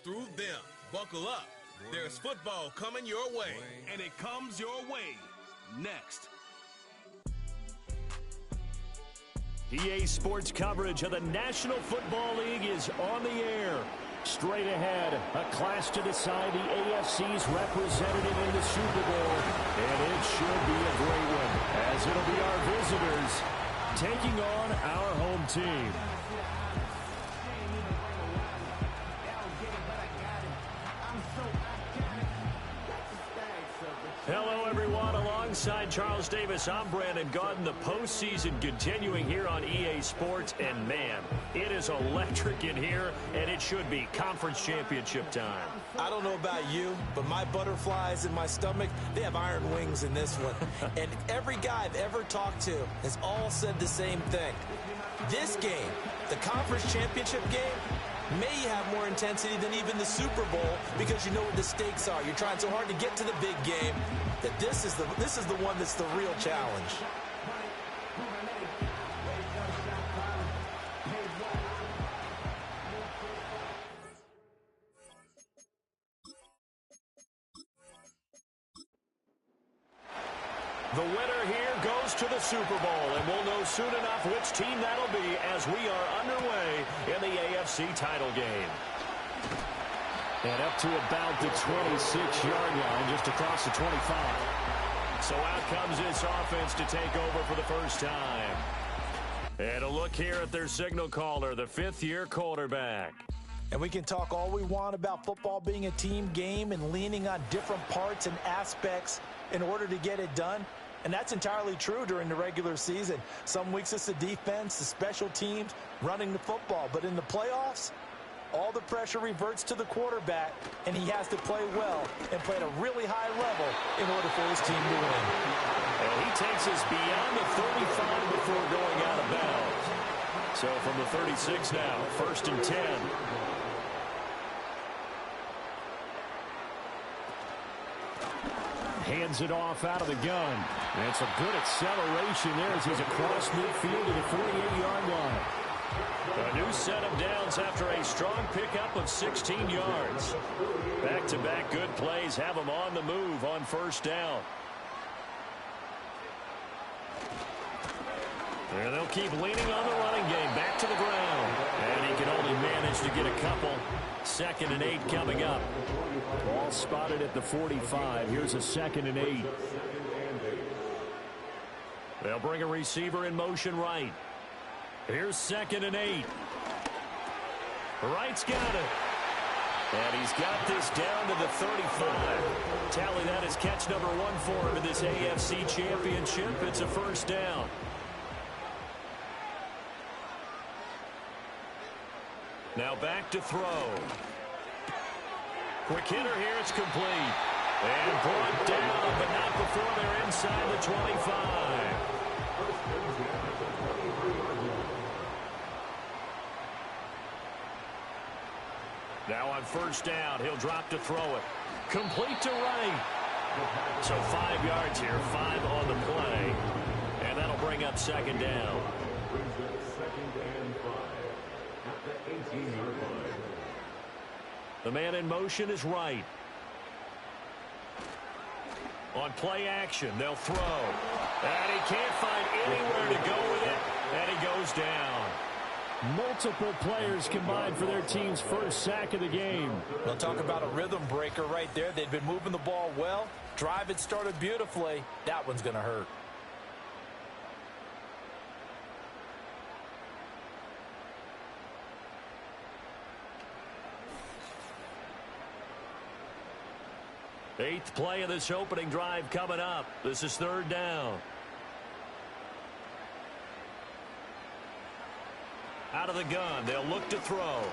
through them. Buckle up. There's football coming your way. And it comes your way next. EA Sports coverage of the National Football League is on the air. Straight ahead, a clash to decide the AFC's representative in the Super Bowl. And it should be a great one, as it'll be our visitors taking on our home team. Hello, everyone. Alongside Charles Davis, I'm Brandon Gaudin. The postseason continuing here on EA Sports. And, man, it is electric in here, and it should be conference championship time. I don't know about you, but my butterflies in my stomach, they have iron wings in this one. And every guy I've ever talked to has all said the same thing. This game, the conference championship game, may have more intensity than even the Super Bowl because you know what the stakes are. You're trying so hard to get to the big game that this is the one that's the real challenge. The winner here goes to the Super Bowl, and we'll know soon enough which team that'll be as we are underway in the AFC title game. And up to about the 26-yard line, just across the 25. So out comes this offense to take over for the first time. And a look here at their signal caller, the fifth-year quarterback. And we can talk all we want about football being a team game and leaning on different parts and aspects in order to get it done. And that's entirely true during the regular season. Some weeks it's the defense, the special teams, running the football. But in the playoffs, all the pressure reverts to the quarterback, and he has to play well and play at a really high level in order for his team to win. And he takes us beyond the 35 before going out of bounds. So from the 36 now, 1st and 10. Hands it off out of the gun. And it's a good acceleration there as he's across midfield to the 48-yard line. A new set of downs after a strong pickup of 16 yards. Back-to-back good plays have him on the move on first down. And they'll keep leaning on the running game. Back to the ground. And he can only manage to get a couple. 2nd and 8 coming up. Ball spotted at the 45. Here's a 2nd and 8. They'll bring a receiver in motion right. Here's 2nd and 8. Wright's got it. And he's got this down to the 35. Tally that is catch number 1 for him in this AFC championship. It's a first down. Now back to throw. Quick hitter here, it's complete. And brought down, but not before they're inside the 25. Now on first down, he'll drop to throw it. Complete to right. So 5 yards here, 5 on the play. And that'll bring up 2nd down. The man in motion is Wright. On play action, they'll throw. And he can't find anywhere to go with it. And he goes down. Multiple players combined for their team's first sack of the game. We'll talk about a rhythm breaker right there. They've been moving the ball well. Drive it started beautifully. That one's going to hurt. Eighth play of this opening drive coming up. This is 3rd down. Out of the gun, they'll look to throw.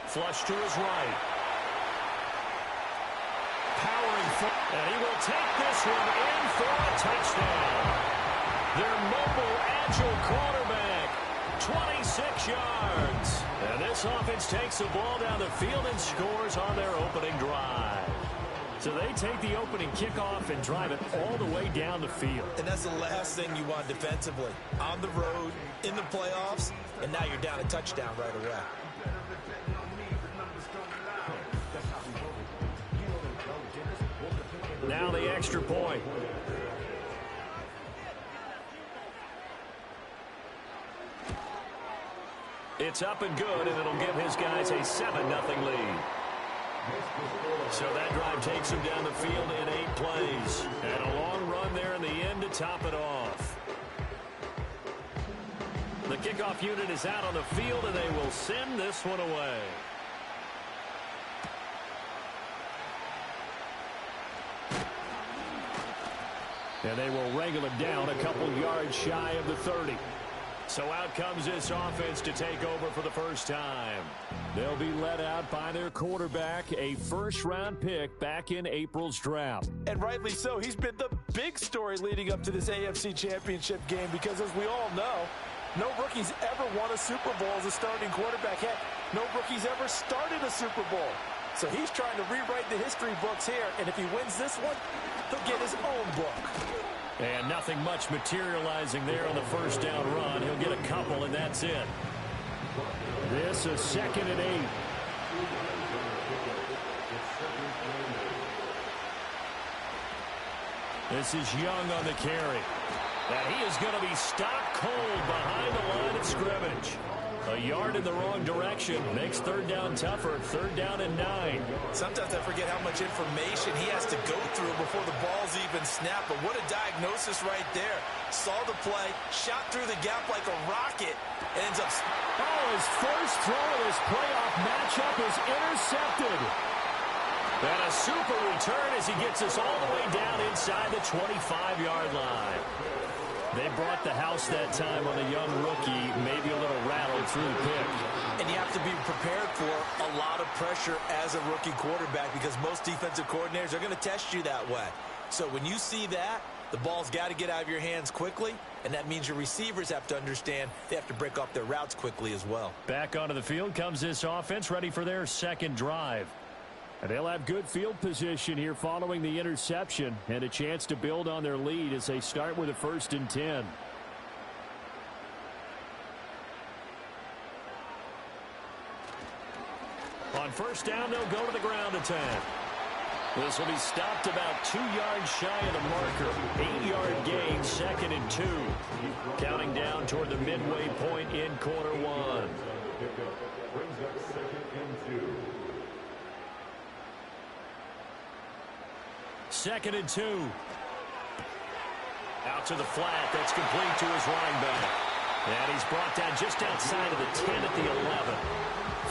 Flush to his right. Powering forward, and he will take this one in for a touchdown. Their mobile, agile quarterback, 26 yards. And this offense takes the ball down the field and scores on their opening drive. So they take the opening kickoff and drive it all the way down the field. And that's the last thing you want defensively. On the road, in the playoffs, and now you're down a touchdown right away. Now the extra point. It's up and good, and it'll give his guys a 7-0 lead. So that drive takes him down the field in 8 plays. And a long run there in the end to top it off. The kickoff unit is out on the field, and they will send this one away. And they will wrangle it down a couple yards shy of the 30. So out comes this offense to take over for the first time. They'll be led out by their quarterback, a first-round pick back in April's draft. And rightly so. He's been the big story leading up to this AFC Championship game because, as we all know, no rookie's ever won a Super Bowl as a starting quarterback. Heck, no rookie's ever started a Super Bowl. So he's trying to rewrite the history books here, and if he wins this one, he'll get his own book. And nothing much materializing there on the first down run. He'll get a couple, and that's it. This is 2nd and 8. This is Young on the carry. And he is going to be stopped cold behind the line of scrimmage. A yard in the wrong direction makes 3rd down tougher. 3rd down and 9. Sometimes I forget how much information he has to go through before the ball's even snapped. But what a diagnosis right there. Saw the play, shot through the gap like a rocket, and ends up... Oh, his first throw of this playoff matchup is intercepted. And a super return as he gets us all the way down inside the 25-yard line. They brought the house that time on a young rookie, maybe a little rattled through the pick. And you have to be prepared for a lot of pressure as a rookie quarterback because most defensive coordinators are going to test you that way. So when you see that, the ball's got to get out of your hands quickly, and that means your receivers have to understand they have to break off their routes quickly as well. Back onto the field comes this offense, ready for their second drive. And they'll have good field position here following the interception and a chance to build on their lead as they start with a 1st and 10. On first down, they'll go to the ground attack. This will be stopped about 2 yards shy of the marker. 8-yard gain, 2nd and 2. Counting down toward the midway point in quarter 1. 2nd and 2. Out to the flat. That's complete to his running back. And he's brought down just outside of the 10 at the 11.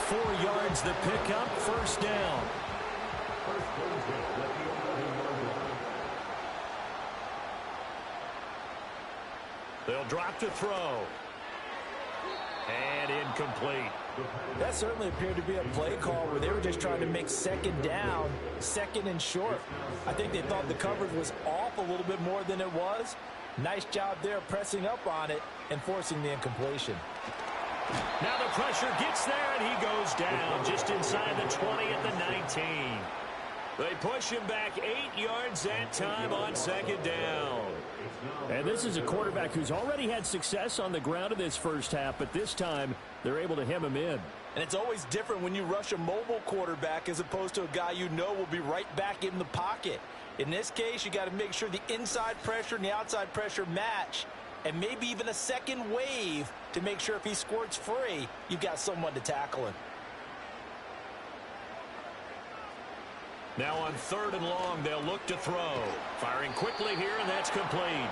4 yards the pickup, 1st down. They'll drop to throw. And incomplete. That certainly appeared to be a play call where they were just trying to make 2nd down, 2nd and short. I think they thought the coverage was off a little bit more than it was. Nice job there pressing up on it and forcing the incompletion. Now the pressure gets there, and he goes down just inside the 20 at the 19. They push him back 8 yards that time on 2nd down. And this is a quarterback who's already had success on the ground in this first half, but this time they're able to hem him in. And it's always different when you rush a mobile quarterback as opposed to a guy you know will be right back in the pocket. In this case, you got to make sure the inside pressure and the outside pressure match, and maybe even a second wave to make sure if he squirts free, you've got someone to tackle him. Now on 3rd and long, they'll look to throw. Firing quickly here, and that's complete.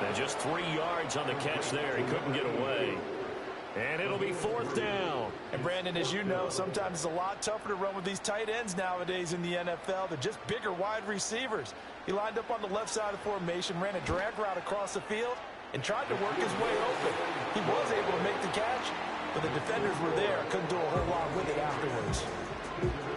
And just 3 yards on the catch there. He couldn't get away. And it'll be 4th down. And Brandon, as you know, sometimes it's a lot tougher to run with these tight ends nowadays in the NFL. They're just bigger wide receivers. He lined up on the left side of the formation, ran a drag route across the field, and tried to work his way open. He was able to make the catch, but the defenders were there. Couldn't do a whole lot with it afterwards.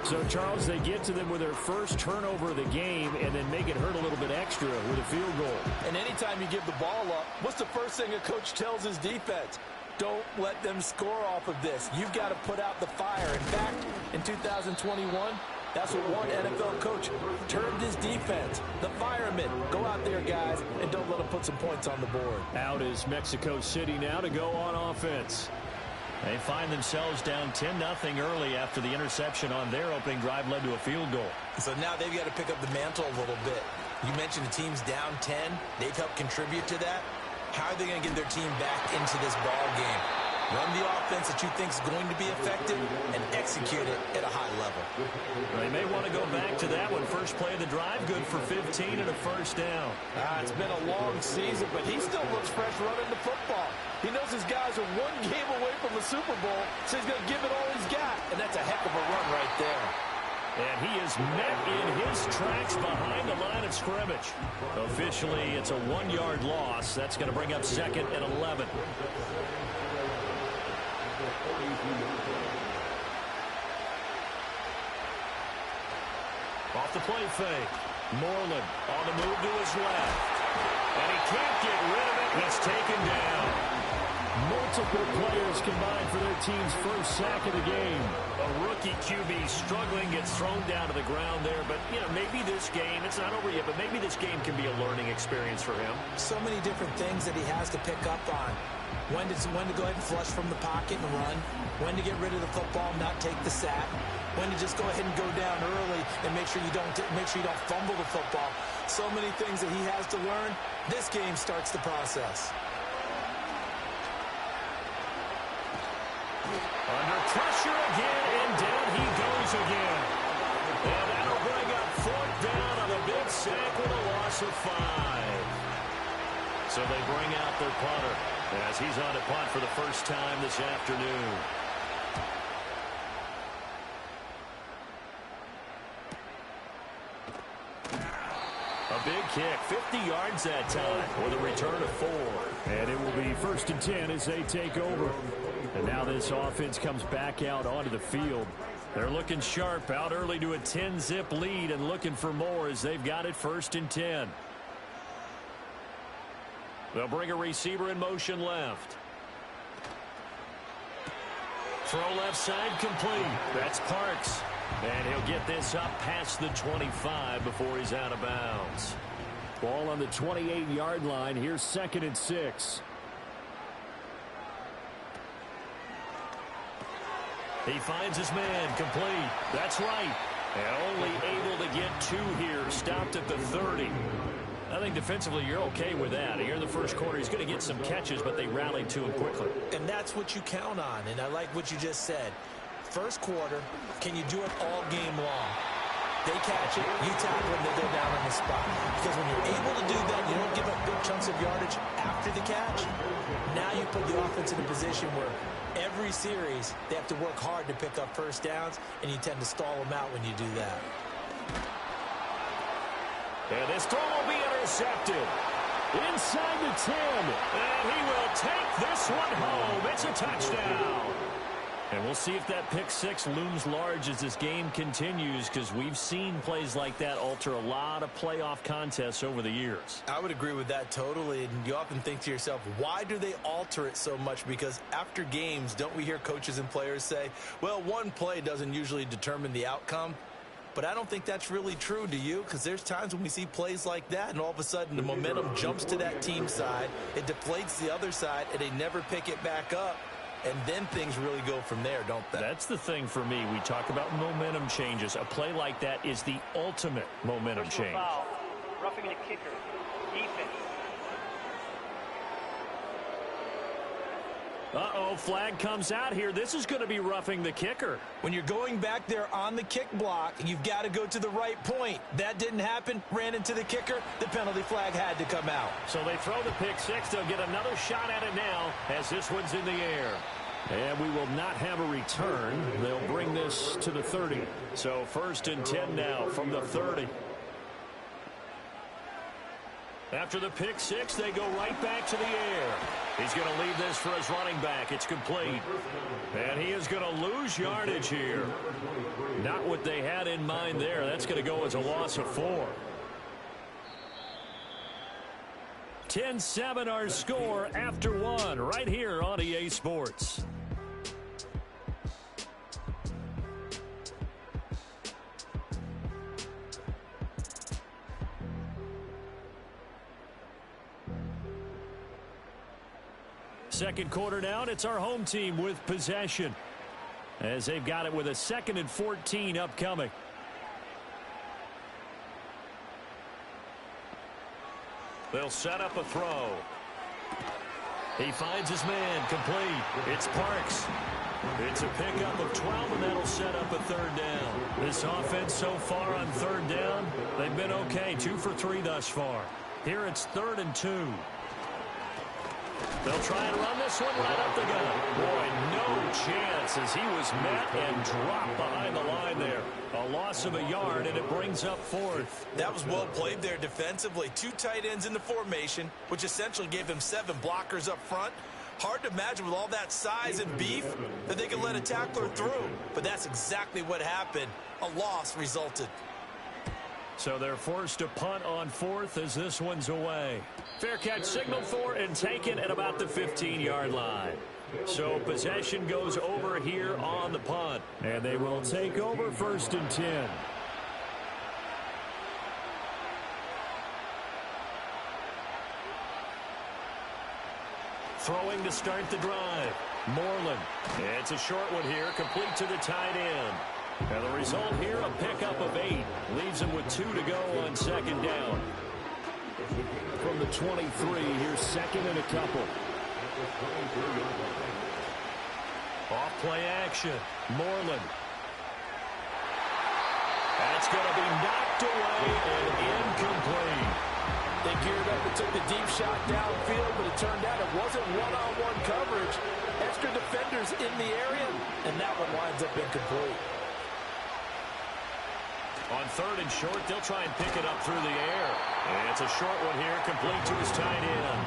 So, Charles, they get to them with their first turnover of the game and then make it hurt a little bit extra with a field goal. And anytime you give the ball up, what's the first thing a coach tells his defense? Don't let them score off of this. You've got to put out the fire. In fact, in 2021, that's what one NFL coach termed his defense. The firemen. Go out there, guys, and don't let them put some points on the board. Out is Mexico City now to go on offense. They find themselves down 10-0 early after the interception on their opening drive led to a field goal. So now they've got to pick up the mantle a little bit. You mentioned the team's down 10. They've helped contribute to that. How are they going to get their team back into this ball game? Run the offense that you think is going to be effective and execute it at a high level. They may want to go back to that one. First play of the drive, good for 15 and a first down. It's been a long season, but he still looks fresh running the football. He knows his guys are one game away from the Super Bowl, so he's going to give it all he's got. And that's a heck of a run right there. And he is met in his tracks behind the line of scrimmage. Officially, it's a 1-yard loss. That's going to bring up 2nd and 11. Off the play fake. Moreland on the move to his left. And he can't get rid of it. He's taken down. Multiple players combined for their team's first sack of the game. A rookie QB struggling, gets thrown down to the ground there. But, you know, maybe this game, it's not over yet, but maybe this game can be a learning experience for him. So many different things that he has to pick up on. When to go ahead and flush from the pocket and run. When to get rid of the football and not take the sack. When to just go ahead and go down early and make sure you don't fumble the football. So many things that he has to learn. This game starts the process. Under pressure again, and down he goes again. And that'll bring up 4th down on a big sack with a loss of 5. So they bring out their punter as he's on to punt for the first time this afternoon. A big kick, 50 yards that time with a return of 4. And it will be 1st and 10 as they take over. And now this offense comes back out onto the field. They're looking sharp, out early to a 10-zip lead and looking for more as they've got it 1st and 10. They'll bring a receiver in motion left. Throw left side complete. That's Parks. And he'll get this up past the 25 before he's out of bounds. Ball on the 28-yard line. Here's 2nd and 6. He finds his man complete. That's right. And only able to get 2 here. Stopped at the 30. I think defensively you're okay with that. Here in the first quarter he's going to get some catches, but they rallied to him quickly. And that's what you count on. And I like what you just said. First quarter, can you do it all game long? They catch it, you tackle them, they go down on the spot. Because when you're able to do that, you don't give up big chunks of yardage after the catch. Now you put the offense in a position where every series they have to work hard to pick up first downs, and you tend to stall them out when you do that. And this throw will be intercepted. Inside the 10. And he will take this one home. It's a touchdown. And we'll see if that pick 6 looms large as this game continues, because we've seen plays like that alter a lot of playoff contests over the years. I would agree with that totally. And you often think to yourself, why do they alter it so much? Because after games, don't we hear coaches and players say, well, one play doesn't usually determine the outcome? But I don't think that's really true, do you? Because there's times when we see plays like that, and all of a sudden the momentum jumps to that team side, it deflates the other side, and they never pick it back up. And then things really go from there, don't they? That's the thing for me. We talk about momentum changes. A play like that is the ultimate momentum change. Foul. Roughing the kicker. Defense. Uh-oh, flag comes out here. This is going to be roughing the kicker. When you're going back there on the kick block, you've got to go to the right point. That didn't happen. Ran into the kicker. The penalty flag had to come out. So they throw the pick 6. They'll get another shot at it now as this one's in the air. And we will not have a return. They'll bring this to the 30. So 1st and 10 now from the 30. After the pick 6, they go right back to the air. He's going to leave this for his running back. It's complete. And he is going to lose yardage here. Not what they had in mind there. That's going to go as a loss of 4. 10-7 our score after 1 right here on EA Sports. Second quarter now, and it's our home team with possession, as they've got it with a 2nd and 14 upcoming. They'll set up a throw. He finds his man, complete. It's Parks. It's a pickup of 12, and that'll set up a 3rd down. This offense so far on 3rd down, they've been okay, 2 for 3 thus far. Here it's 3rd and 2. They'll try and run this one right up the gut. Boy, no chance as he was met and dropped behind the line there. A loss of a yard, and it brings up 4th. That was well played there defensively. 2 tight ends in the formation, which essentially gave him 7 blockers up front. Hard to imagine with all that size and beef that they could let a tackler through. But that's exactly what happened. A loss resulted. So they're forced to punt on 4th as this one's away. Fair catch signaled for and taken at about the 15-yard line. So possession goes over here on the punt. And they will take over 1st and 10. Throwing to start the drive. Moreland. It's a short one here, complete to the tight end. And the result here, a pickup of 8. Leaves him with 2 to go on 2nd down. From the 23, here's 2nd and a couple. Off play action. Moreland. That's going to be knocked away and incomplete. They geared up and took the deep shot downfield, but it turned out it wasn't one-on-one coverage. Extra defenders in the area, and that one winds up incomplete. On 3rd and short, they'll try and pick it up through the air. And it's a short one here, complete to his tight end.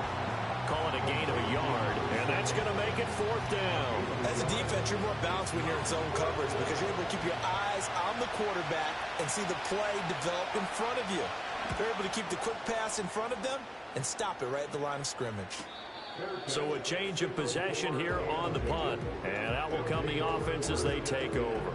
Call it a gain of a yard, and that's going to make it 4th down. As a defense, you're more balanced when you're in zone coverage because you're able to keep your eyes on the quarterback and see the play develop in front of you. They're able to keep the quick pass in front of them and stop it right at the line of scrimmage. So a change of possession here on the punt. And out will come the offense as they take over.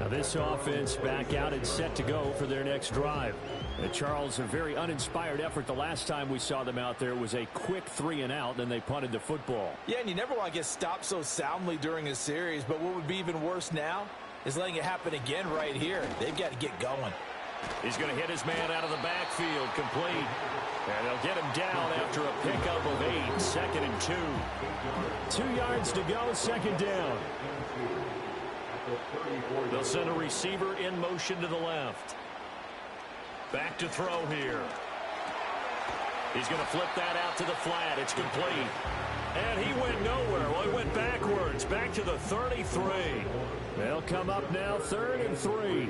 Now this offense back out and set to go for their next drive. And Charles, a very uninspired effort the last time we saw them out there was a quick 3 and out, then they punted the football. Yeah, and you never want to get stopped so soundly during a series, but what would be even worse now is letting it happen again right here. They've got to get going. He's going to hit his man out of the backfield, complete. And they'll get him down after a pickup of 8, 2nd and 2. 2 yards to go, 2nd down. They'll send a receiver in motion to the left. Back to throw here. He's going to flip that out to the flat. It's complete. And he went nowhere. Well, he went backwards. Back to the 33. They'll come up now 3rd and 3.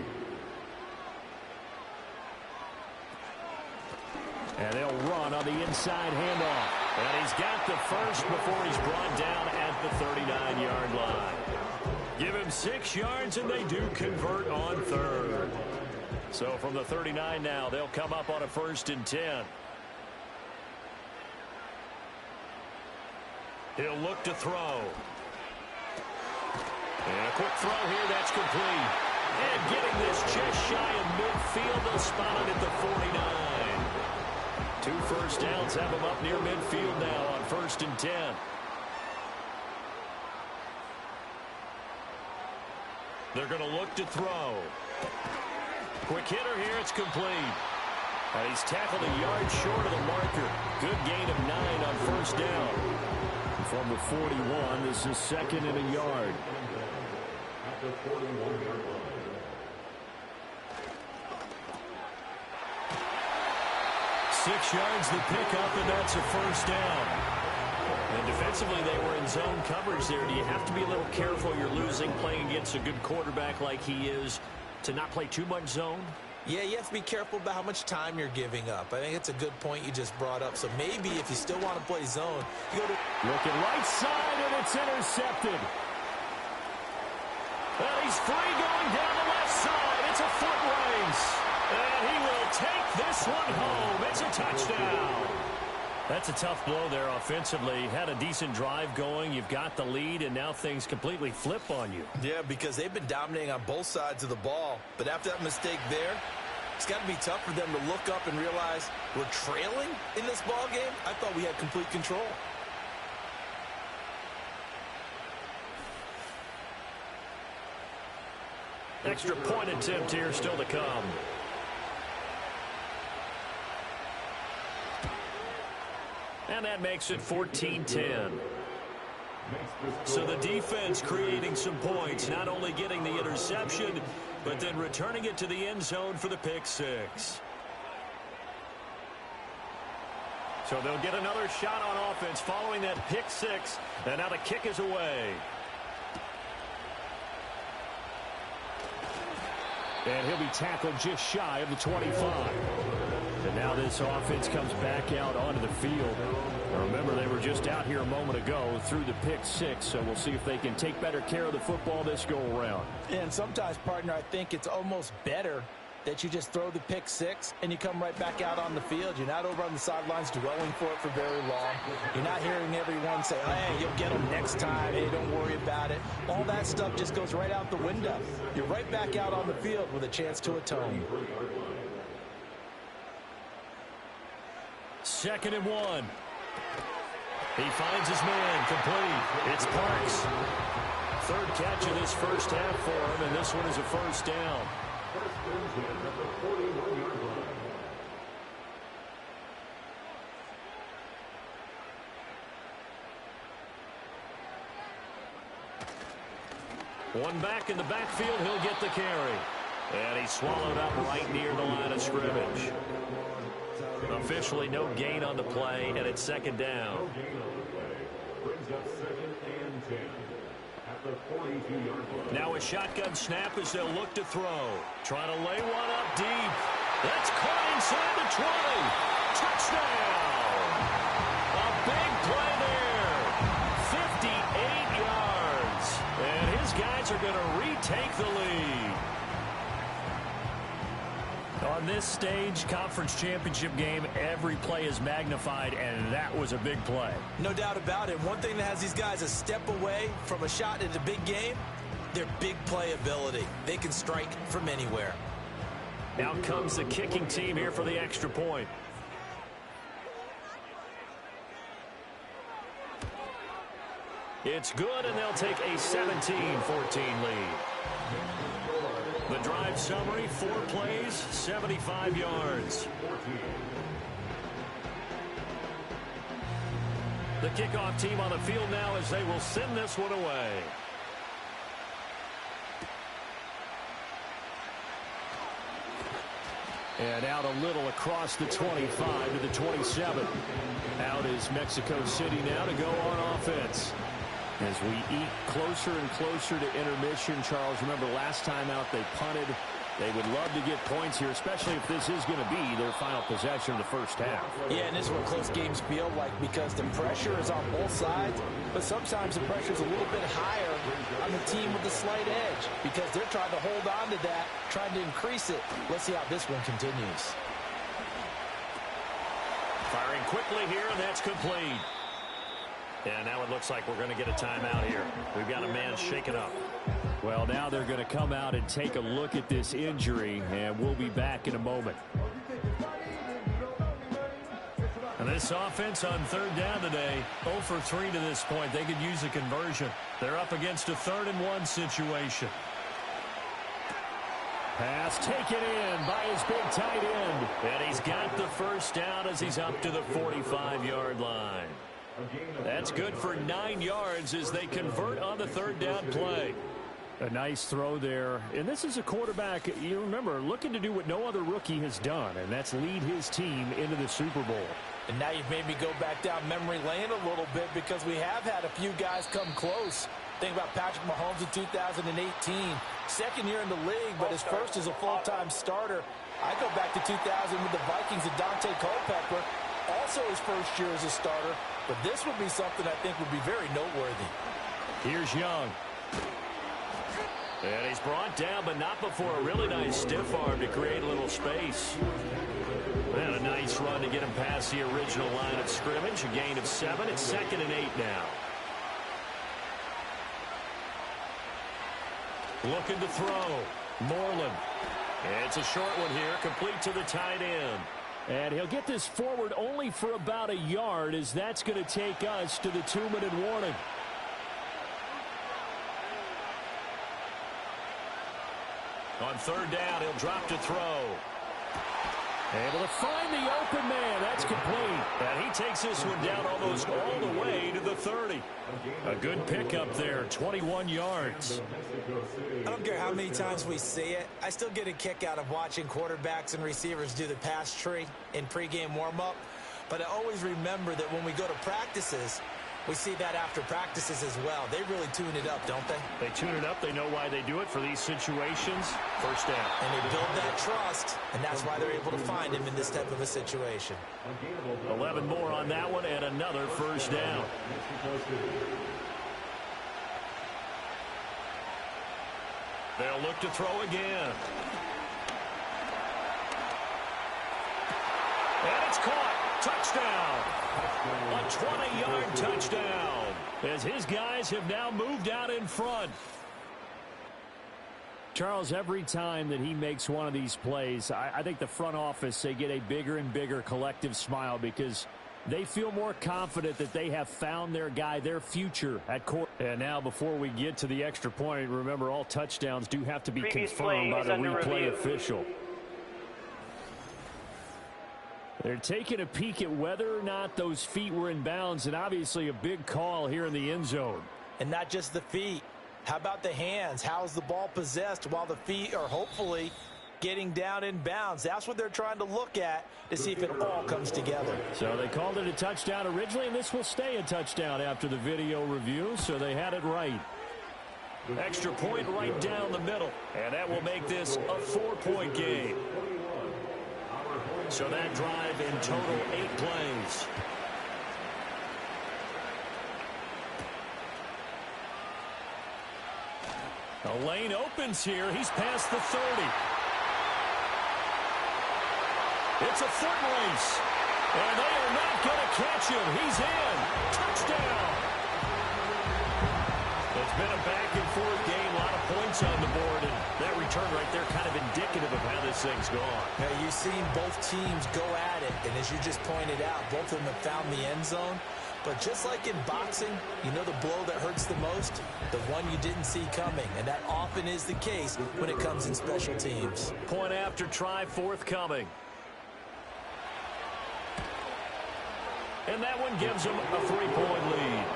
And they'll run on the inside handoff. And he's got the first before he's brought down at the 39-yard line. Give him 6 yards, and they do convert on 3rd. So from the 39 now, they'll come up on a 1st and 10. He'll look to throw. And a quick throw here, that's complete. And getting this just shy of midfield, they'll spot it at the 49. 2 first downs have him up near midfield now on 1st and 10. They're going to look to throw. Quick hitter here, it's complete. And he's tackled a yard short of the marker. Good gain of 9 on 1st down. From the 41, this is 2nd and a yard. Six yards the pickup, and that's a 1st down. And defensively, they were in zone coverage there. Do you have to be a little careful? You're losing, playing against a good quarterback like he is, to not play too much zone? Yeah, you have to be careful about how much time you're giving up. I think it's a good point you just brought up. So maybe if you still want to play zone, you go to... Looking right side, and it's intercepted. Well, he's free going down the left side. It's a foot race. And he will take this one home. It's a touchdown. That's a tough blow there offensively. Had a decent drive going. You've got the lead, and now things completely flip on you. Yeah, because they've been dominating on both sides of the ball. But after that mistake there, it's got to be tough for them to look up and realize we're trailing in this ball game. I thought we had complete control. Extra point attempt here still to come. And that makes it 14-10. So the defense creating some points, not only getting the interception, but then returning it to the end zone for the pick six. So they'll get another shot on offense following that pick six, and now the kick is away. And he'll be tackled just shy of the 25. And now this offense comes back out onto the field. Now remember, they were just out here a moment ago through the pick six, so we'll see if they can take better care of the football this go-around. And sometimes, partner, I think it's almost better that you just throw the pick six and you come right back out on the field. You're not over on the sidelines dwelling for it for very long. You're not hearing everyone say, hey, you'll get them next time. Hey, don't worry about it. All that stuff just goes right out the window. You're right back out on the field with a chance to atone. 2nd and 1. He finds his man, complete. It's Parks. 3rd catch of this first half for him, and this one is a first down. One back in the backfield, he'll get the carry. And he's swallowed up right near the line of scrimmage. Officially no gain on the play, and it's 2nd down. Now a shotgun snap as they'll look to throw. Trying to lay one up deep. That's caught inside the 20. Touchdown! A big play there. 58 yards. And his guys are going to retake the lead. On this stage, conference championship game, every play is magnified, and that was a big play. No doubt about it. One thing that has these guys a step away from a shot at a big game, their big play ability. They can strike from anywhere. Out comes the kicking team here for the extra point. It's good, and they'll take a 17-14 lead. The drive summary, 4 plays, 75 yards. The kickoff team on the field now as they will send this one away. And out a little across the 25 to the 27. Out is Mexico City now to go on offense. As we eat closer and closer to intermission, Charles, remember last time out they punted. They would love to get points here, especially if this is going to be their final possession of the first half. Yeah, and this is what close games feel like because the pressure is on both sides, but sometimes the pressure is a little bit higher on the team with the slight edge because they're trying to hold on to that, trying to increase it. Let's see how this one continues. Firing quickly here, and that's complete. And now it looks like we're going to get a timeout here. We've got a man shaken up. Well, now they're going to come out and take a look at this injury, and we'll be back in a moment. And this offense on 3rd down today, 0 for 3 to this point. They could use a conversion. They're up against a 3rd and 1 situation. Pass taken in by his big tight end. And he's got the first down as he's up to the 45-yard line. That's good for 9 yards as they convert on the 3rd down play. A nice throw there. And this is a quarterback, you remember, looking to do what no other rookie has done, and that's lead his team into the Super Bowl. And now you've made me go back down memory lane a little bit because we have had a few guys come close. Think about Patrick Mahomes in 2018. 2nd year in the league, but his first as a full-time starter. I go back to 2000 with the Vikings and Dante Culpepper. Also his first year as a starter. But this would be something I think would be very noteworthy. Here's Young. And he's brought down, but not before a really nice stiff arm to create a little space. And a nice run to get him past the original line of scrimmage. A gain of 7. It's 2nd and 8 now. Looking to throw. Moreland. It's a short one here, complete to the tight end. And he'll get this forward only for about a yard, as that's going to take us to the 2-minute warning. On third down, he'll drop to throw. Able to find the open man. That's complete. And he takes this one down almost all the way to the 30. A good pickup there, 21 yards. I don't care how many times we see it. I still get a kick out of watching quarterbacks and receivers do the pass tree in pregame warm-up. But I always remember that when we go to practices, we see that after practices as well. They really tune it up, don't they? They tune it up. They know why they do it for these situations. First down. And they build that trust, and that's why they're able to find him in this type of a situation. 11 more on that one and another first down. They'll look to throw again. And it's caught. Touchdown. A 20-yard touchdown as his guys have now moved out in front. Charles, every time that he makes one of these plays, I think the front office, they get a bigger and bigger collective smile because they feel more confident that they have found their guy, their future at court. And now before we get to the extra point, remember all touchdowns do have to be confirmed by the replay official. They're taking a peek at whether or not those feet were in bounds, and obviously a big call here in the end zone. And not just the feet. How about the hands? How is the ball possessed while the feet are hopefully getting down in bounds? That's what they're trying to look at to see if it all comes together. So they called it a touchdown originally, and this will stay a touchdown after the video review, so they had it right. Extra point right down the middle, and that will make this a 4-point game. So that drive in total 8 plays. A lane opens here. He's past the 30. It's a foot race. And they are not going to catch him. He's in. Touchdown. It's been a back-and-forth game. A lot of points on the board. And that return right there kind of indicative of how this thing's gone. Now, you've seen both teams go at it. And as you just pointed out, both of them have found the end zone. But just like in boxing, you know the blow that hurts the most? The one you didn't see coming. And that often is the case when it comes in special teams. Point after try forthcoming. And that one gives them a 3-point lead.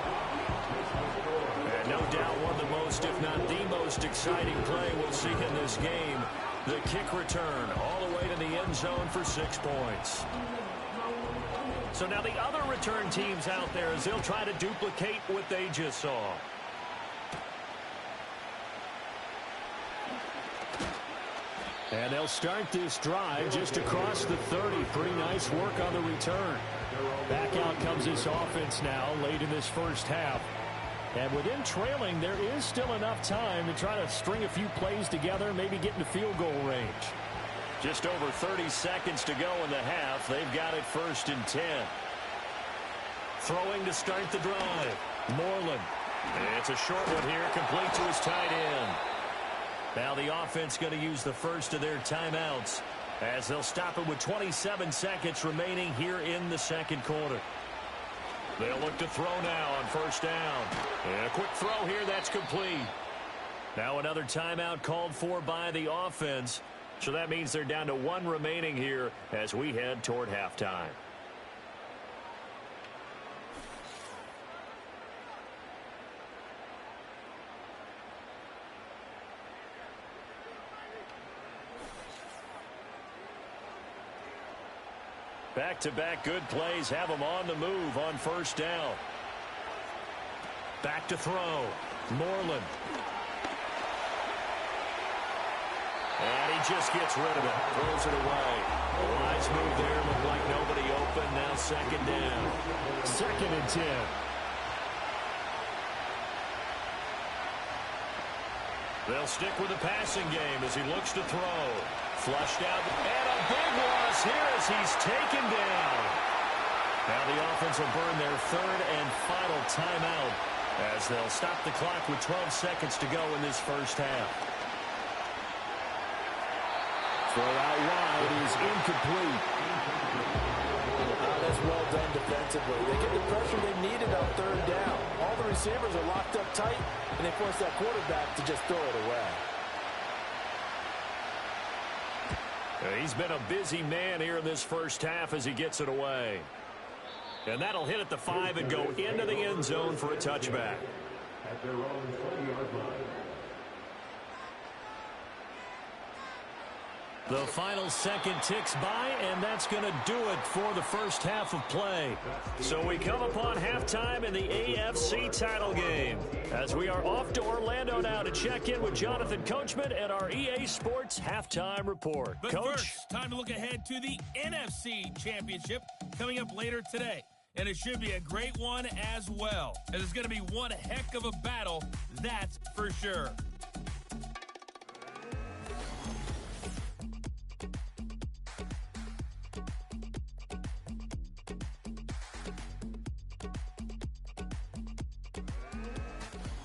And no doubt one of the most, if not the most exciting play we'll see in this game. The kick return all the way to the end zone for 6 points. So now the other return teams out there as they'll try to duplicate what they just saw. And they'll start this drive just across the 30. Pretty nice work on the return. Back out comes this offense now late in this first half. And within trailing, there is still enough time to try to string a few plays together, maybe get into field goal range. Just over 30 seconds to go in the half. They've got it 1st and 10. Throwing to start the drive. Moreland. And it's a short one here, complete to his tight end. Now the offense going to use the first of their timeouts as they'll stop it with 27 seconds remaining here in the second quarter. They'll look to throw now on 1st down. And a quick throw here, that's complete. Now another timeout called for by the offense. So that means they're down to 1 remaining here as we head toward halftime. Back-to-back good plays have them on the move on 1st down. Back to throw. Moreland. And he just gets rid of it. Throws it away. Wise move there. Looked like nobody open. Now 2nd down. 2nd and 10. They'll stick with the passing game as he looks to throw. Flushed out. And a big loss here as he's taken down. Now the offense will burn their 3rd and final timeout as they'll stop the clock with 12 seconds to go in this first half. Throw out wide is incomplete. That's well done defensively. They get the pressure they needed on 3rd down. All the receivers are locked up tight, and they force that quarterback to just throw it away. He's been a busy man here in this first half as he gets it away. And that'll hit at the 5 and go into the end zone for a touchback. At their own 20-yard line. The final second ticks by, and that's going to do it for the first half of play. So we come upon halftime in the AFC title game, as we are off to Orlando now to check in with Jonathan Coachman at our EA Sports Halftime Report. But Coach? first, time to look ahead to the NFC Championship coming up later today. And it should be a great one as well, as it's going to be one heck of a battle, that's for sure.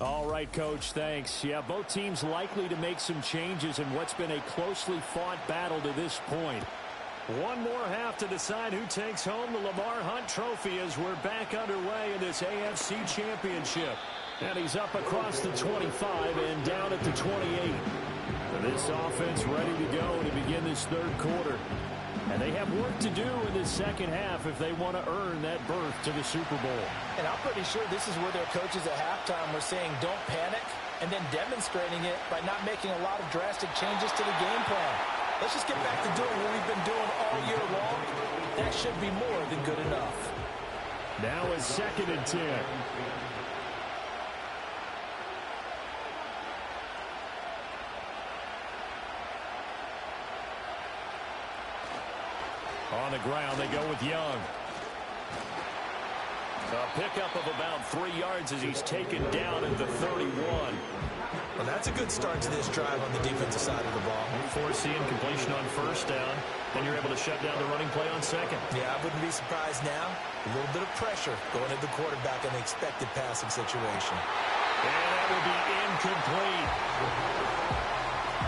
All right, Coach, thanks. Yeah, both teams likely to make some changes in what's been a closely fought battle to this point. One more half to decide who takes home the Lamar Hunt Trophy as we're back underway in this AFC Championship. And he's up across the 25 and down at the 28. And this offense ready to go to begin this third quarter. And they have work to do in this second half if they want to earn that berth to the Super Bowl. And I'm pretty sure this is where their coaches at halftime were saying don't panic, and then demonstrating it by not making a lot of drastic changes to the game plan. Let's just get back to doing what we've been doing all year long. That should be more than good enough. Now it's 2nd and 10. On the ground, they go with Young. A pickup of about 3 yards as he's taken down at the 31. Well, that's a good start to this drive on the defensive side of the ball. Forcing completion on first down, and you're able to shut down the running play on second. Yeah, I wouldn't be surprised now. A little bit of pressure going at the quarterback in the expected passing situation. And that will be incomplete.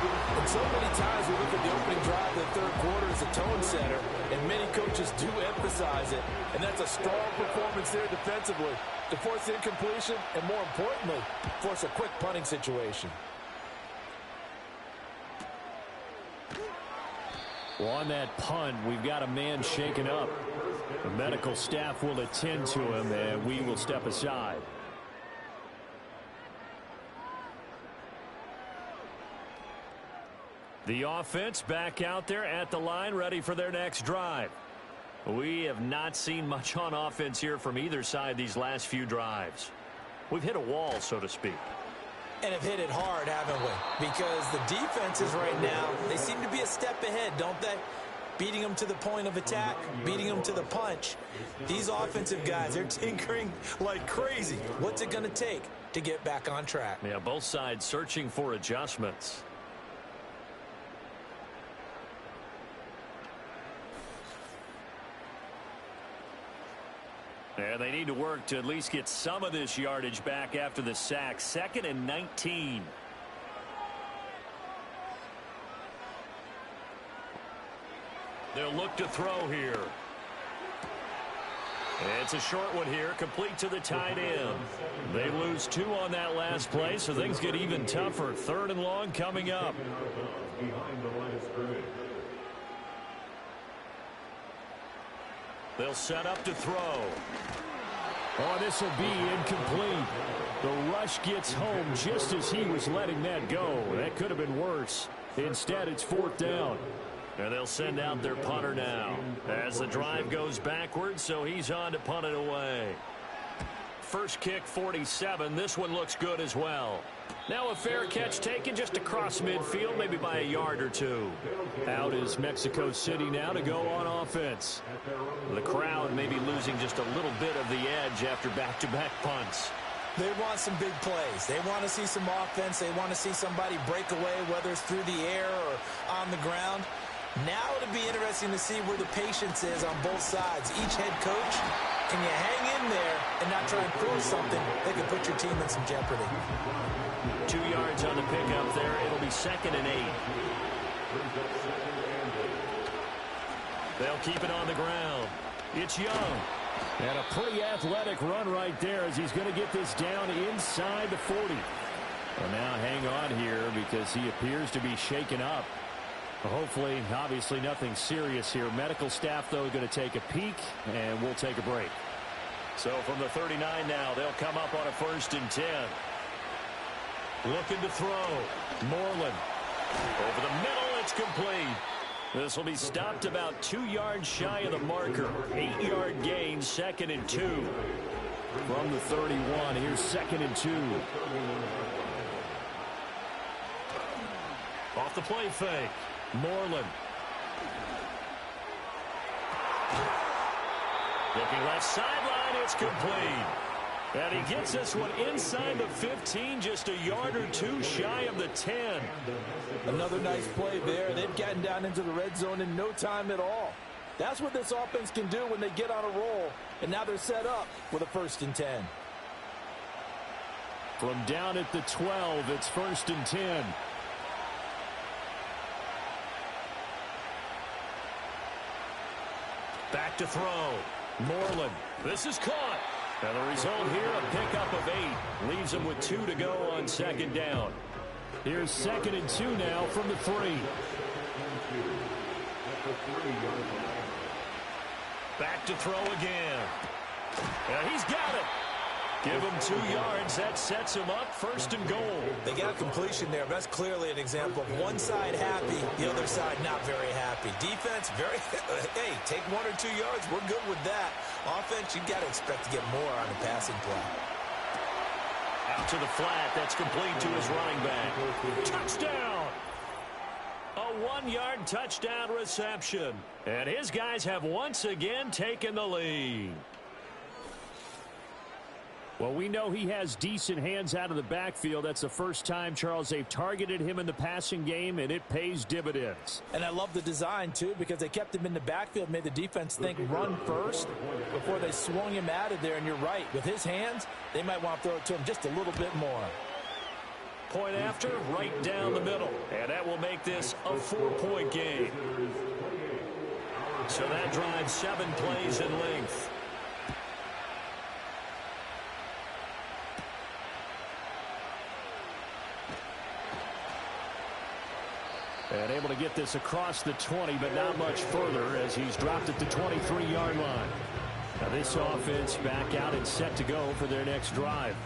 And so many times we look at the opening drive of the third quarter as a tone setter, and many coaches do emphasize it. And that's a strong performance there defensively to force incompletion and, more importantly, force a quick punting situation. Well, on that punt, we've got a man shaken up. The medical staff will attend to him, and we will step aside. The offense back out there at the line, ready for their next drive. We have not seen much on offense here from either side these last few drives. We've hit a wall, so to speak. And have hit it hard, haven't we? Because the defenses right now, they seem to be a step ahead, don't they? Beating them to the point of attack, beating them to the punch. These offensive guys, they're tinkering like crazy. What's it going to take to get back on track? Yeah, both sides searching for adjustments. And they need to work to at least get some of this yardage back after the sack. 2nd and 19. They'll look to throw here. It's a short one here, complete to the tight end. They lose 2 on that last play, so things get even tougher. 3rd and long coming up. Behind the line of scrimmage. They'll set up to throw. Oh, this will be incomplete. The rush gets home just as he was letting that go. That could have been worse. Instead, it's 4th down. And they'll send out their punter now as the drive goes backwards, so he's on to punt it away. First kick, 47. This one looks good as well. Now a fair catch taken just across midfield, maybe by a yard or 2. Out is Mexico City now to go on offense. The crowd may be losing just a little bit of the edge after back-to-back punts. They want some big plays. They want to see some offense. They want to see somebody break away, whether it's through the air or on the ground. Now it'll be interesting to see where the patience is on both sides. Each head coach, can you hang in there and not try and force something that could put your team in some jeopardy? 2 yards on the pickup there. It'll be 2nd and 8. They'll keep it on the ground. It's Young. And a pretty athletic run right there as he's going to get this down inside the 40. Well, now hang on here because he appears to be shaken up. Hopefully, obviously, nothing serious here. Medical staff, though, going to take a peek, and we'll take a break. So from the 39 now, they'll come up on a 1st and 10. Looking to throw. Moreland. Over the middle, it's complete. This will be stopped about 2 yards shy of the marker. 8-yard gain, 2nd and 2. From the 31, here's 2nd and 2. Off the play fake. Moreland. Looking left sideline, it's complete. And he gets this one inside the 15, just a yard or two shy of the 10. Another nice play there. They've gotten down into the red zone in no time at all. That's what this offense can do when they get on a roll. And now they're set up with a 1st and 10. From down at the 12, it's 1st and 10. Back to throw. Moreland. This is caught. And the result here, a pickup of 8. Leaves them with 2 to go on 2nd down. Here's 2nd and 2 now from the 3. Back to throw again. And he's got it. Give him 2 yards. That sets him up 1st and goal. They got a completion there. That's clearly an example of one side happy, the other side not very happy. Defense, very, hey, take 1 or 2 yards. We're good with that. Offense, you got to expect to get more on the passing play. Out to the flat. That's complete to his running back. Touchdown! A 1-yard touchdown reception. And his guys have once again taken the lead. Well, we know he has decent hands out of the backfield. That's the first time, Charles, they've targeted him in the passing game, and it pays dividends. And I love the design, too, because they kept him in the backfield, made the defense think run first before they swung him out of there. And you're right, with his hands, they might want to throw it to him just a little bit more. Point after, right down the middle. And that will make this a 4-point game. So that drives 7 plays in length. And able to get this across the 20, but not much further as he's dropped at the 23-yard line. Now this offense back out and set to go for their next drive.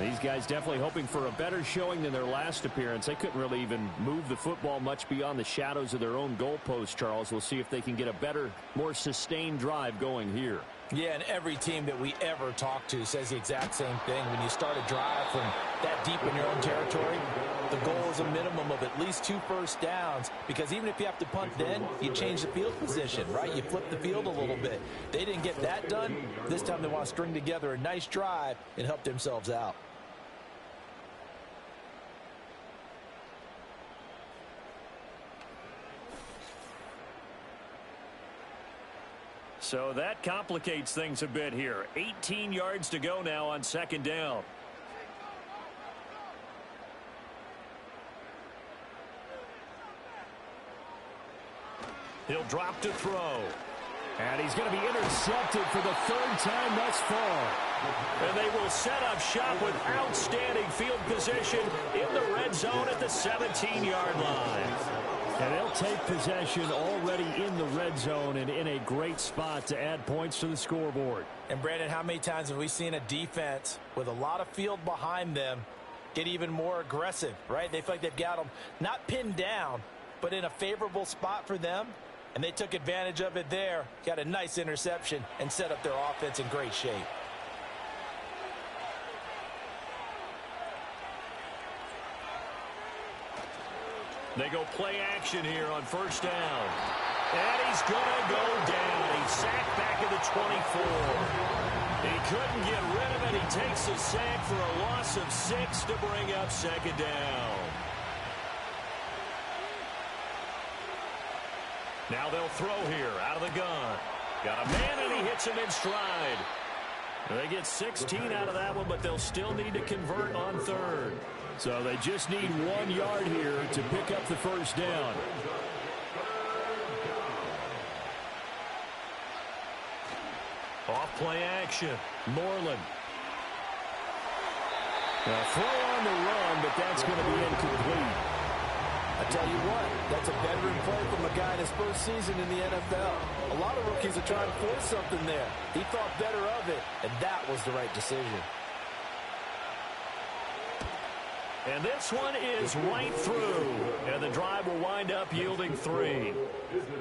These guys definitely hoping for a better showing than their last appearance. They couldn't really even move the football much beyond the shadows of their own goalpost, Charles. We'll see if they can get a better, more sustained drive going here. Yeah, and every team that we ever talk to says the exact same thing. When you start a drive from that deep in your own territory, the goal is a minimum of at least 2 first downs, because even if you have to punt then, you change the field position, right? You flip the field a little bit. They didn't get that done. This time they want to string together a nice drive and help themselves out. So that complicates things a bit here. 18 yards to go now on 2nd down. He'll drop to throw. And he's going to be intercepted for the 3rd time thus far. And they will set up shop with outstanding field position in the red zone at the 17-yard line. And they'll take possession already in the red zone and in a great spot to add points to the scoreboard. And, Brandon, how many times have we seen a defense with a lot of field behind them get even more aggressive, right? They feel like they've got them not pinned down, but in a favorable spot for them. And they took advantage of it there, got a nice interception, and set up their offense in great shape. They go play action here on 1st down. And he's going to go down. He's sacked back at the 24. He couldn't get rid of it. He takes a sack for a loss of 6 to bring up 2nd down. Now they'll throw here out of the gun. Got a man, and he hits him in stride. They get 16 out of that one, but they'll still need to convert on 3rd. So they just need 1 yard here to pick up the 1st down. Off play action. Moreland. A throw on the run, but that's going to be incomplete. I tell you what, that's a veteran play from a guy in his first season in the NFL. A lot of rookies are trying to force something there. He thought better of it, and that was the right decision. And this one is right through. And the drive will wind up yielding 3.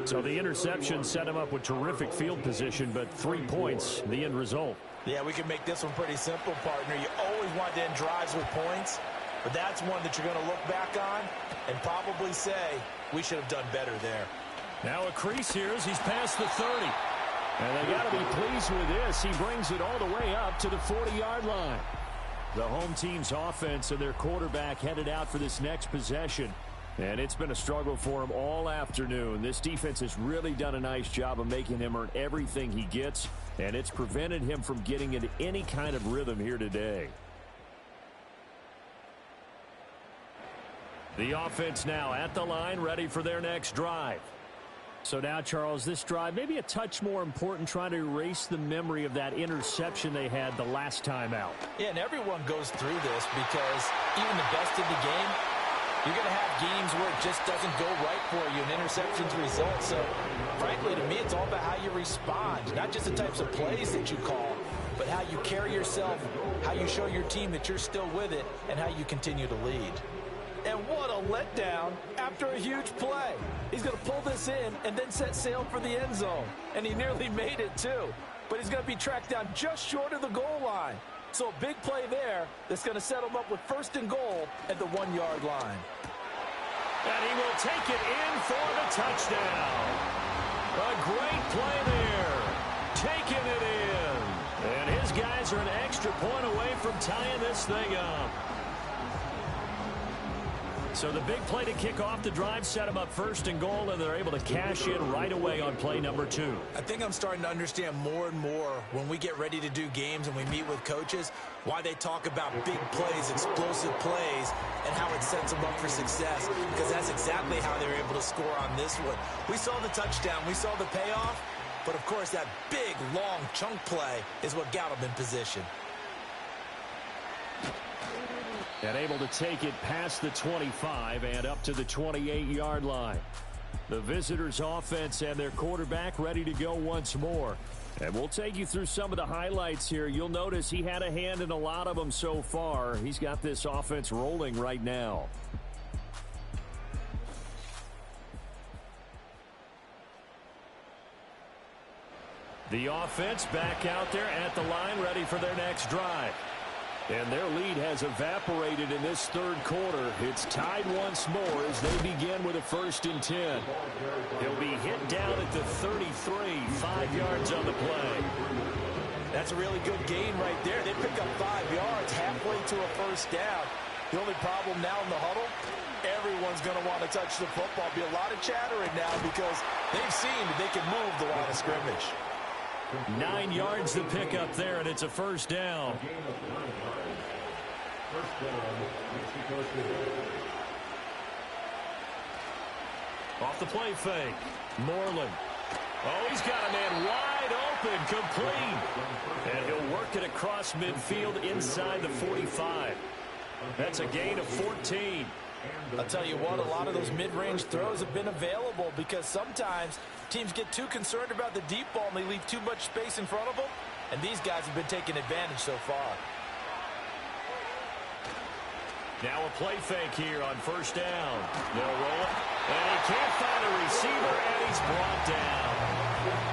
So the interception set him up with terrific field position, but 3 points, the end result. Yeah, we can make this one pretty simple, partner. You always want to end drives with points, but that's one that you're going to look back on and probably say, we should have done better there. Now a crease here as he's past the 30. And they got to be pleased with this. He brings it all the way up to the 40-yard line. The home team's offense and their quarterback headed out for this next possession. And it's been a struggle for him all afternoon. This defense has really done a nice job of making him earn everything he gets, and it's prevented him from getting into any kind of rhythm here today. The offense now at the line, ready for their next drive. So now, Charles, this drive maybe a touch more important, trying to erase the memory of that interception they had the last time out. Yeah, and everyone goes through this because even the best in the game, you're going to have games where it just doesn't go right for you and interceptions result. So, frankly, to me, it's all about how you respond, not just the types of plays that you call, but how you carry yourself, how you show your team that you're still with it, and how you continue to lead. And what a letdown after a huge play. He's going to pull this in and then set sail for the end zone. And he nearly made it, too. But he's going to be tracked down just short of the goal line. So a big play there that's going to set him up with 1st and goal at the 1-yard line. And he will take it in for the touchdown. A great play there. Taking it in. And his guys are an extra point away from tying this thing up. So the big play to kick off the drive set them up 1st and goal, and they're able to cash in right away on play number 2. I think I'm starting to understand more and more when we get ready to do games and we meet with coaches why they talk about big plays, explosive plays, and how it sets them up for success, because that's exactly how they were able to score on this one. We saw the touchdown. We saw the payoff. But, of course, that big, long chunk play is what got them in position. And able to take it past the 25 and up to the 28-yard line. The visitors' offense and their quarterback ready to go once more. And we'll take you through some of the highlights here. You'll notice he had a hand in a lot of them so far. He's got this offense rolling right now. The offense back out there at the line, ready for their next drive. And their lead has evaporated in this 3rd quarter. It's tied once more as they begin with a 1st and 10. He'll be hit down at the 33, 5 yards on the play. That's a really good gain right there. They pick up 5 yards halfway to a 1st down. The only problem now in the huddle, everyone's going to want to touch the football. Be a lot of chattering now because they've seen that they can move the line of scrimmage. 9 yards to pick up there, and it's a 1st down. Off the play fake. Moreland. Oh, he's got a man wide open, complete. And he'll work it across midfield inside the 45. That's a gain of 14. I'll tell you what, a lot of those mid-range throws have been available because sometimes teams get too concerned about the deep ball and they leave too much space in front of them, and these guys have been taking advantage so far. Now a play fake here on 1st down. They'll roll it, and he can't find a receiver, and he's brought down.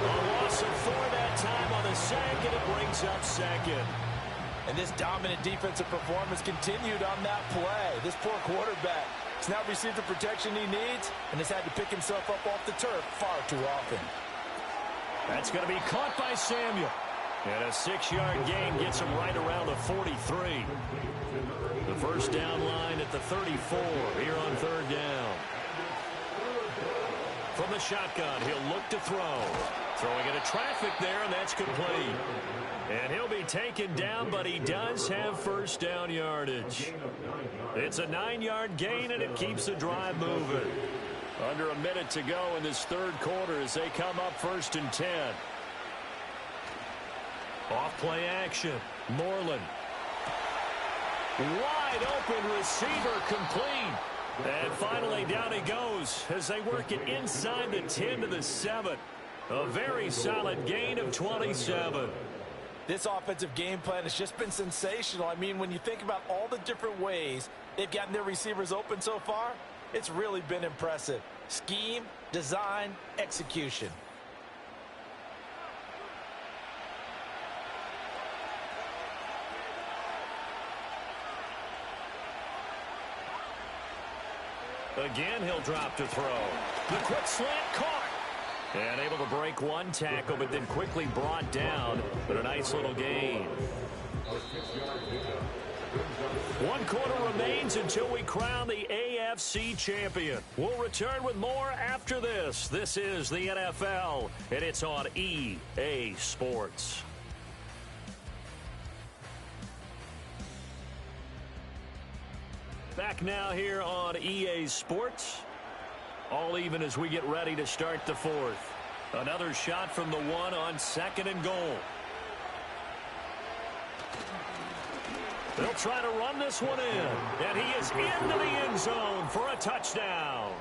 A loss of 4 that time on the sack, and it brings up 2nd. And this dominant defensive performance continued on that play. This poor quarterback has now received the protection he needs and has had to pick himself up off the turf far too often. That's going to be caught by Samuel. And a 6-yard gain gets him right around the 43. The 1st down line at the 34 here on 3rd down. From the shotgun, he'll look to throw. Throwing into traffic there, and that's complete. And he'll be taken down, but he does have 1st down yardage. It's a 9-yard gain, and it keeps the drive moving. Under a minute to go in this 3rd quarter as they come up 1st and 10. Off play action. Moreland. Wide open receiver complete. And finally, down he goes as they work it inside the 10 to the 7. A very solid gain of 27. This offensive game plan has just been sensational. I mean, when you think about all the different ways they've gotten their receivers open so far, it's really been impressive. Scheme, design, execution. Again, he'll drop to throw. The quick slant caught. And able to break one tackle, but then quickly brought down. But a nice little gain. 1 quarter remains until we crown the AFC champion. We'll return with more after this. This is the NFL, and it's on EA Sports. Back now here on EA Sports. All even as we get ready to start the fourth. Another shot from the one on 2nd and goal. They'll try to run this one in. And he is into the end zone for a touchdown.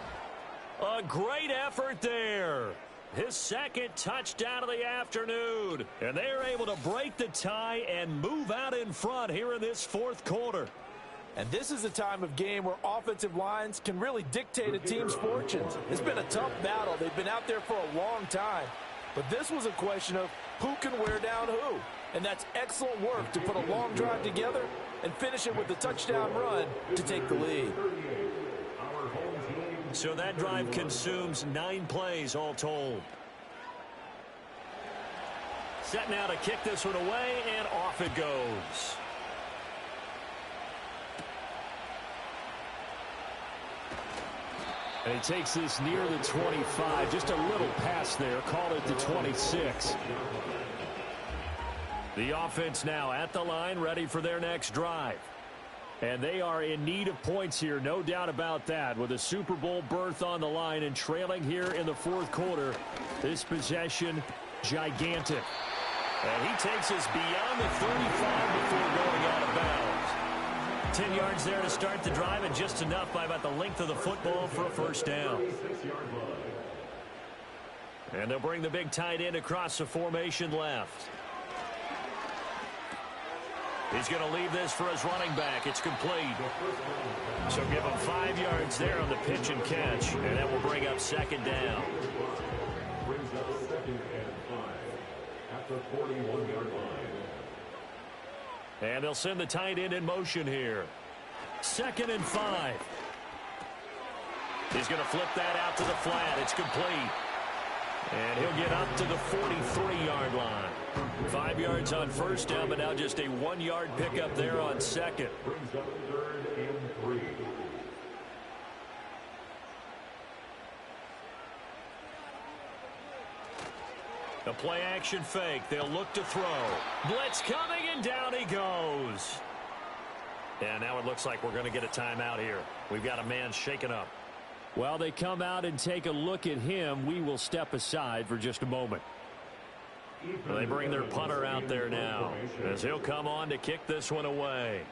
A great effort there. His 2nd touchdown of the afternoon. And they're able to break the tie and move out in front here in this 4th quarter. And this is a time of game where offensive lines can really dictate a team's fortunes. It's been a tough battle. They've been out there for a long time. But this was a question of who can wear down who. And that's excellent work to put a long drive together and finish it with a touchdown run to take the lead. So that drive consumes 9 plays all told. Set now to kick this one away, and off it goes. And he takes this near the 25. Just a little pass there. Called it the 26. The offense now at the line, ready for their next drive. And they are in need of points here, no doubt about that. With a Super Bowl berth on the line and trailing here in the 4th quarter. This possession, gigantic. And he takes us beyond the 35 before going out of bounds. 10 yards there to start the drive, and just enough by about the length of the football for a first down. And they'll bring the big tight end across the formation left. He's going to leave this for his running back. It's complete. So give him 5 yards there on the pitch and catch, and that will bring up 2nd down. Brings up 2nd and 5 at the 41-yard line. And they'll send the tight end in motion here. 2nd and 5. He's going to flip that out to the flat. It's complete. And he'll get up to the 43-yard line. 5 yards on first down, but now just a 1-yard pickup there on 2nd. Brings up 3rd and 3. A play action fake. They'll look to throw. Blitz coming, and down he goes. And now it looks like we're going to get a timeout here. We've got a man shaken up. While they come out and take a look at him, we will step aside for just a moment. They bring their punter out there now as he'll come on to kick this one away.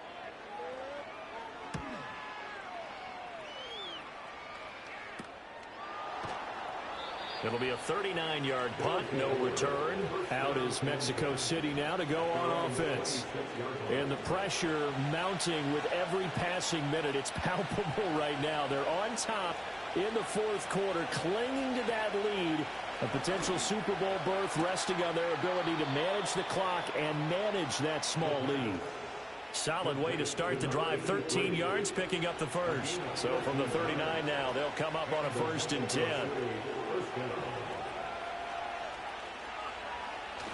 It'll be a 39-yard punt, no return. Out is Mexico City now to go on offense. And the pressure mounting with every passing minute. It's palpable right now. They're on top in the 4th quarter, clinging to that lead. A potential Super Bowl berth resting on their ability to manage the clock and manage that small lead. Solid way to start the drive. 13 yards, picking up the first. So from the 39 now, they'll come up on a 1st and 10.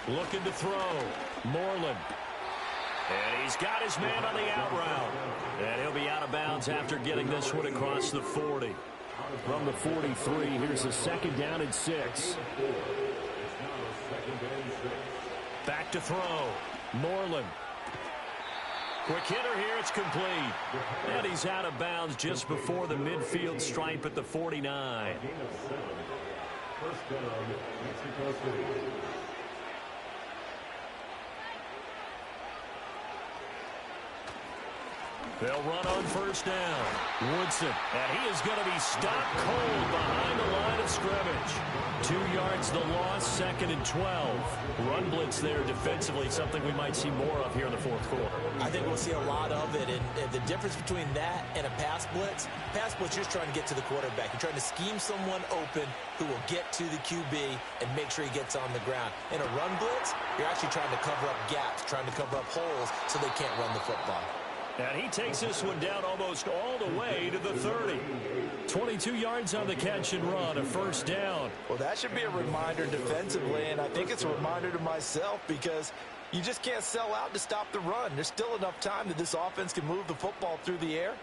Looking to throw. Moreland. And he's got his man on the out route. And he'll be out of bounds after getting this one across the 40. From the 43, here's a 2nd down and 6. Back to throw. Moreland. Quick hitter here, it's complete. And he's out of bounds just before the midfield stripe at the 49. First down, Mexico City. They'll run on first down. Woodson, and he is going to be stopped cold behind the line of scrimmage. 2 yards the loss, 2nd and 12. Run blitz there defensively, something we might see more of here in the fourth quarter. I think we'll see a lot of it, and the difference between that and a pass blitz, you're just trying to get to the quarterback. You're trying to scheme someone open who will get to the QB and make sure he gets on the ground. In a run blitz, you're actually trying to cover up gaps, trying to cover up holes so they can't run the football. And he takes this one down almost all the way to the 30. 22 yards on the catch and run, a first down. Well, that should be a reminder defensively, and I think it's a reminder to myself because you just can't sell out to stop the run. There's still enough time that this offense can move the football through the air,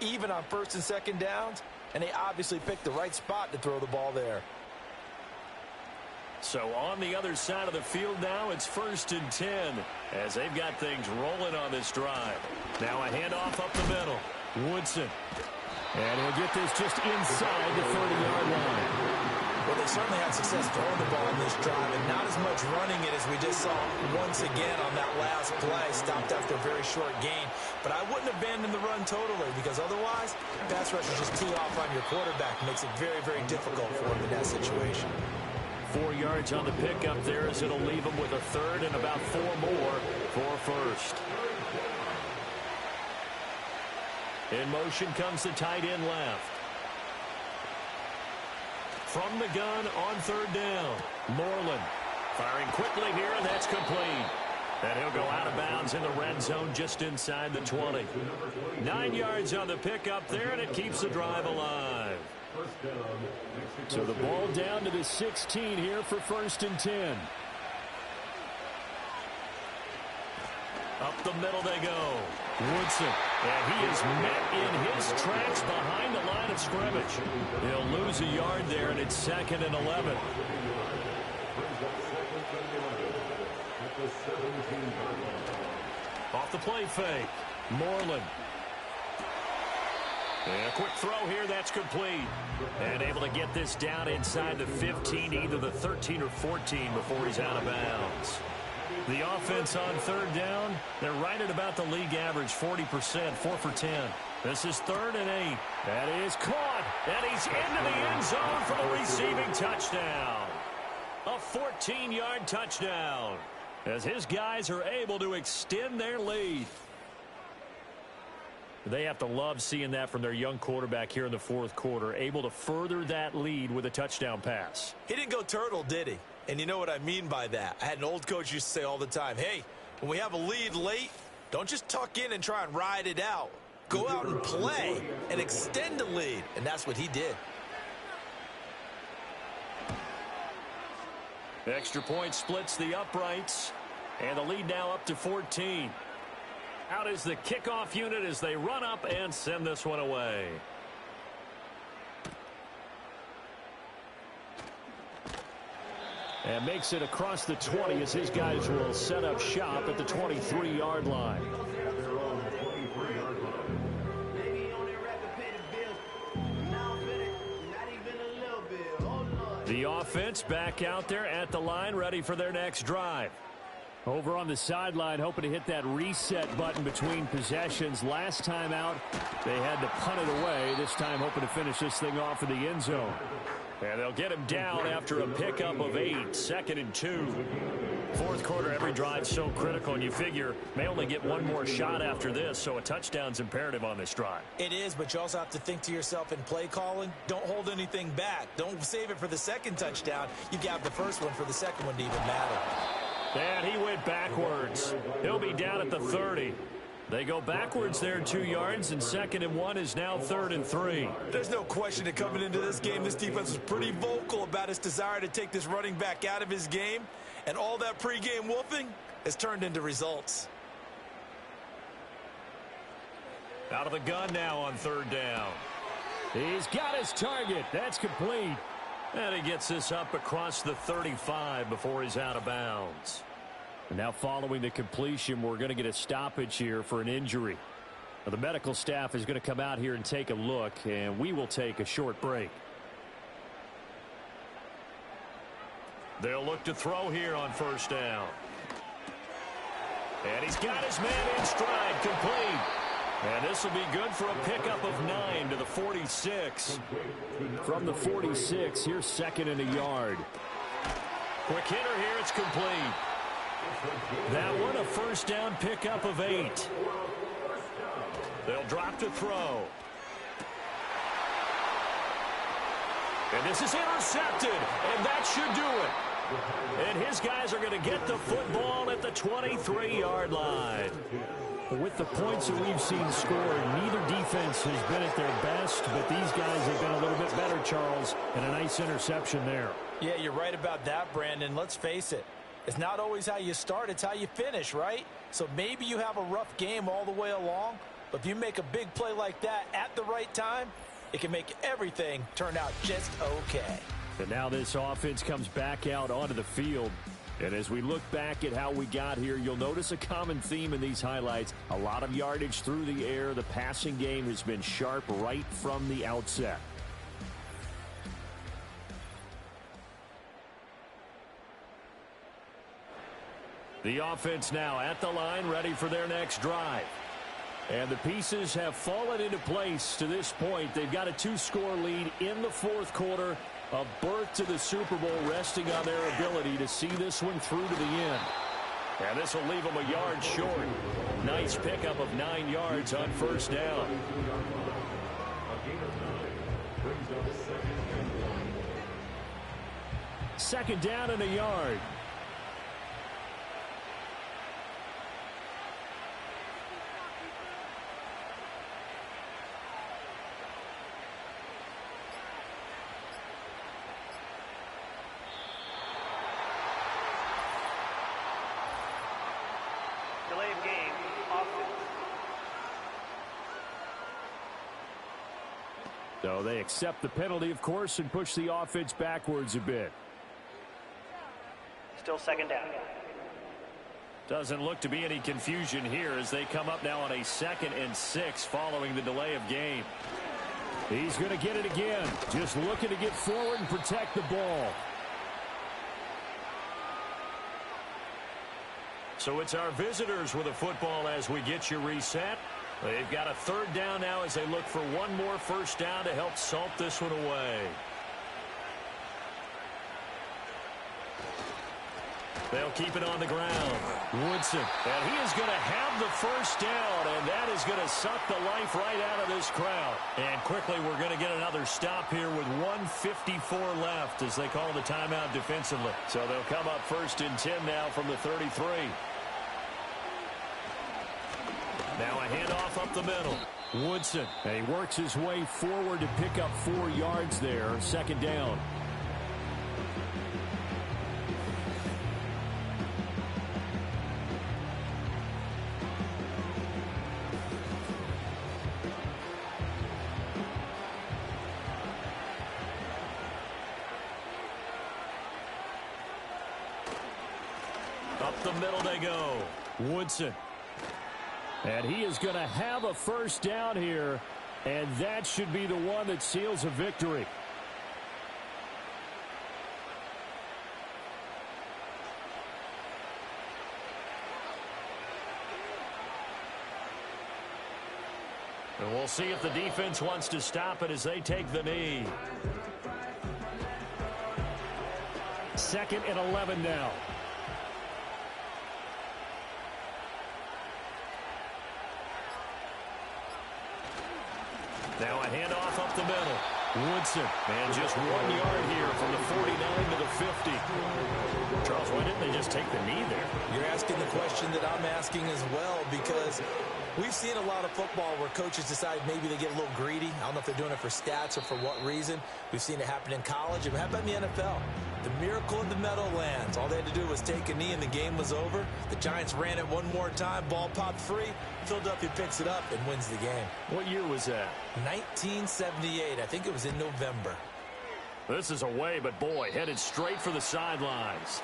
even on 1st and 2nd downs, and they obviously picked the right spot to throw the ball there. So on the other side of the field now, it's 1st and 10 as they've got things rolling on this drive. Now a handoff up the middle. Woodson. And he'll get this just inside the 30-yard line. Well, they certainly had success throwing the ball in this drive and not as much running it as we just saw once again on that last play. Stopped after a very short gain. But I wouldn't abandon the run totally because otherwise, pass rushers just tee off on your quarterback. It makes it very, very difficult for him in that situation. 4 yards on the pickup there as it'll leave him with a 3rd and about 4 more for 1st. In motion comes the tight end left. From the gun on 3rd down. Moreland firing quickly here, and that's complete. And he'll go out of bounds in the red zone just inside the 20. 9 yards on the pickup there, and it keeps the drive alive. So the ball down to the 16 here for 1st and 10. Up the middle they go. Woodson, and he is met in his tracks behind the line of scrimmage. He'll lose a yard there, and it's 2nd and 11. Off the play fake. Moreland. And a quick throw here, that's complete. And able to get this down inside the 15, either the 13 or 14 before he's out of bounds. The offense on 3rd down, they're right at about the league average, 40%, 4 for 10. This is 3rd and 8. That is caught, and he's into the end zone for the receiving touchdown. A 14-yard touchdown as his guys are able to extend their lead. They have to love seeing that from their young quarterback here in the 4th quarter, able to further that lead with a touchdown pass. He didn't go turtle, did he? And you know what I mean by that. I had an old coach used to say all the time, hey, when we have a lead late, don't just tuck in and try and ride it out. Go out and play and extend the lead. And that's what he did. Extra point splits the uprights, and the lead now up to 14. Out is the kickoff unit as they run up and send this one away. And makes it across the 20 as his guys will set up shop at the 23-yard line. The offense back out there at the line, ready for their next drive. Over on the sideline, hoping to hit that reset button between possessions. Last time out, they had to punt it away. This time hoping to finish this thing off in the end zone. And they'll get him down after a pickup of 8, 2nd and 2. 4th quarter, every drive so critical, and you figure may only get one more shot after this, so a touchdown's imperative on this drive. It is, but you also have to think to yourself in play calling, don't hold anything back. Don't save it for the 2nd touchdown. You got the first one for the 2nd one to even matter. And he went backwards. He'll be down at the 30. They go backwards there 2 yards, and 2nd and 1 is now 3rd and 3. There's no question that coming into this game, this defense was pretty vocal about its desire to take this running back out of his game, and all that pregame wolfing has turned into results. Out of the gun now on 3rd down. He's got his target. That's complete. And he gets this up across the 35 before he's out of bounds. And now following the completion, we're going to get a stoppage here for an injury. Now, the medical staff is going to come out here and take a look, and we will take a short break. They'll look to throw here on 1st down. And he's got his man in stride, complete. And this will be good for a pickup of 9 to the 46. From the 46, here's 2nd and a yard. Quick hitter here, it's complete. That one a first down pickup of 8. They'll drop to throw. And this is intercepted, and that should do it. And his guys are going to get the football at the 23-yard line. With the points that we've seen scored, neither defense has been at their best, but these guys have been a little bit better, Charles, and a nice interception there. Yeah, you're right about that, Brandon. Let's face it. It's not always how you start, it's how you finish, right? So maybe you have a rough game all the way along, but if you make a big play like that at the right time, it can make everything turn out just okay. And now this offense comes back out onto the field. And as we look back at how we got here, you'll notice a common theme in these highlights. A lot of yardage through the air. The passing game has been sharp right from the outset. The offense now at the line, ready for their next drive. And the pieces have fallen into place to this point. They've got a 2-score lead in the 4th quarter. A berth to the Super Bowl resting on their ability to see this one through to the end. And this will leave them a yard short. Nice pickup of 9 yards on first down. Second down and a yard. Delay of game, offense. So they accept the penalty, of course, and push the offense backwards a bit. Still second down. Doesn't look to be any confusion here as they come up now on a 2nd and 6 following the delay of game. He's going to get it again. Just looking to get forward and protect the ball. So it's our visitors with a football as we get you reset. They've got a 3rd down now as they look for one more first down to help salt this one away. They'll keep it on the ground. Woodson. And he is going to have the first down, and that is going to suck the life right out of this crowd. And quickly we're going to get another stop here with 1:54 left as they call the timeout defensively. So they'll come up 1st and 10 now from the 33. Now a handoff up the middle. Woodson. And he works his way forward to pick up 4 yards there. 2nd down. Up the middle they go. Woodson. And he is going to have a first down here, and that should be the one that seals a victory. And we'll see if the defense wants to stop it as they take the knee. 2nd and 11 now. Now a handoff up the middle. Woodson. And just 1 yard here from the 49 to the 50. Charles, why didn't they just take the knee there? You're asking the question that I'm asking as well, because we've seen a lot of football where coaches decide maybe they get a little greedy. I don't know if they're doing it for stats or for what reason. We've seen it happen in college. It happened in the NFL. The miracle of the Meadowlands. All they had to do was take a knee and the game was over. The Giants ran it one more time. Ball popped free. Philadelphia picks it up and wins the game. What year was that? 1978. I think it was in November. This is away, but boy, headed straight for the sidelines.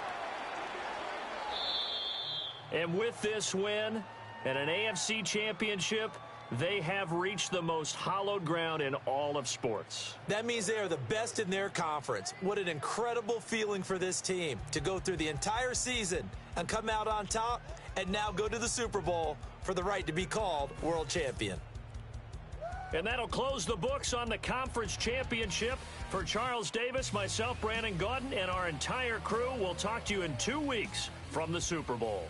And with this win and an AFC championship, they have reached the most hallowed ground in all of sports. That means they are the best in their conference. What an incredible feeling for this team to go through the entire season and come out on top and now go to the Super Bowl for the right to be called world champion. And that'll close the books on the conference championship. For Charles Davis, myself, Brandon Gaudin, and our entire crew, we'll talk to you in 2 weeks from the Super Bowl.